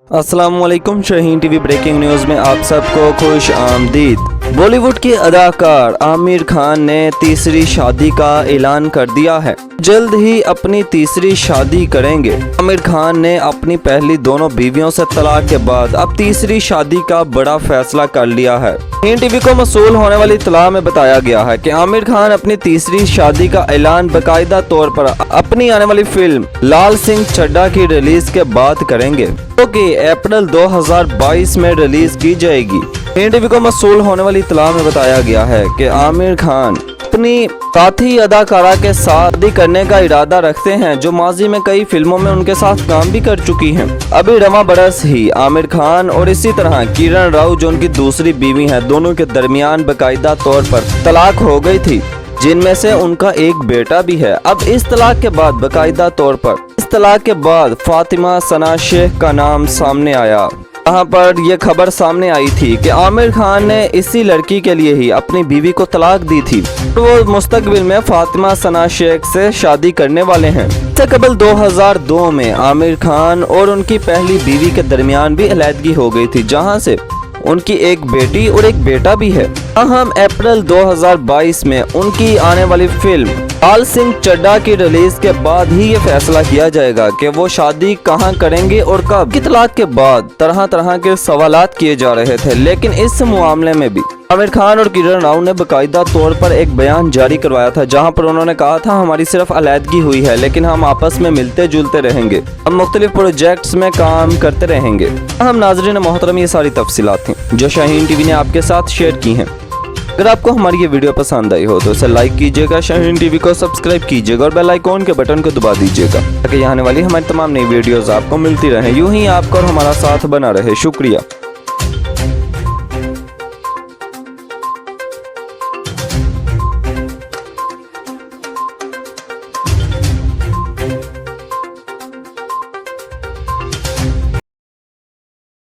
अस्सलाम वालेकुम। Shaheen TV breaking news में आप सबको खुश आमदीद। बॉलीवुड के अदाकार आमिर खान ने तीसरी शादी का ऐलान कर दिया है। जल्द ही अपनी तीसरी शादी करेंगे। आमिर खान ने अपनी पहली दोनों बीवियों से तलाक के बाद अब तीसरी शादी का बड़ा फैसला कर लिया है। शाहीन टीवी को मौसूल होने वाली इत्तला में बताया गया है कि आमिर खान अपनी तीसरी शादी का ऐलान बाकायदा तौर पर अपनी आने वाली फिल्म लाल सिंह चड्ढा की रिलीज के बाद करेंगे, जो कि अप्रैल 2022 में रिलीज की जाएगी। शाहीन टीवी को मौसूल होने वाली इत्तला में बताया गया है कि आमिर खान अपनी साथी अदाकारा के साथ शादी करने का इरादा रखते हैं, जो माजी में कई फिल्मों में उनके साथ काम भी कर चुकी हैं। अभी रवा बरस ही आमिर खान और इसी तरह किरण राव, जो उनकी दूसरी बीवी हैं, दोनों के दरमियान बाकायदा तौर पर तलाक हो गई थी, जिनमें से उनका एक बेटा भी है। अब इस तलाक के बाद बाकायदा तौर पर इस तलाक के बाद फातिमा सना शेख का नाम सामने आया। यहाँ पर यह खबर सामने आई थी कि आमिर खान ने इसी लड़की के लिए ही अपनी बीवी को तलाक दी थी। वो मुस्तकबिल में फातिमा सना शेख से शादी करने वाले हैं। इससे कबल 2002 में आमिर खान और उनकी पहली बीवी के दरमियान भी अलहदगी हो गई थी, जहाँ से उनकी एक बेटी और एक बेटा भी है। हम अप्रैल 2022 में उनकी आने वाली फिल्म लाल सिंह चड्ढा की रिलीज के बाद ही ये फैसला किया जाएगा कि वो शादी कहां करेंगे और कब। की तलाक के बाद तरह तरह के सवालात किए जा रहे थे, लेकिन इस मामले में भी आमिर खान और किरण राव ने बाकायदा तौर पर एक बयान जारी करवाया था, जहां पर उन्होंने कहा था हमारी सिर्फ अलहदगी हुई है, लेकिन हम आपस में मिलते जुलते रहेंगे, हम मुख्तलिफ प्रोजेक्ट्स में काम करते रहेंगे। हम नाजरीन मोहतरम, ये सारी तफसीलात थी जो शाहीन टीवी ने आपके साथ शेयर की हैं। अगर आपको हमारी ये वीडियो पसंद आई हो तो इसे लाइक कीजिएगा, शाहीन टीवी को सब्सक्राइब कीजिएगा और बेल आइकॉन के बटन को दबा दीजिएगा, ताकि आने वाली हमारी तमाम नई वीडियोस आपको मिलती रहें। यूं ही आपका और हमारा साथ बना रहे। शुक्रिया।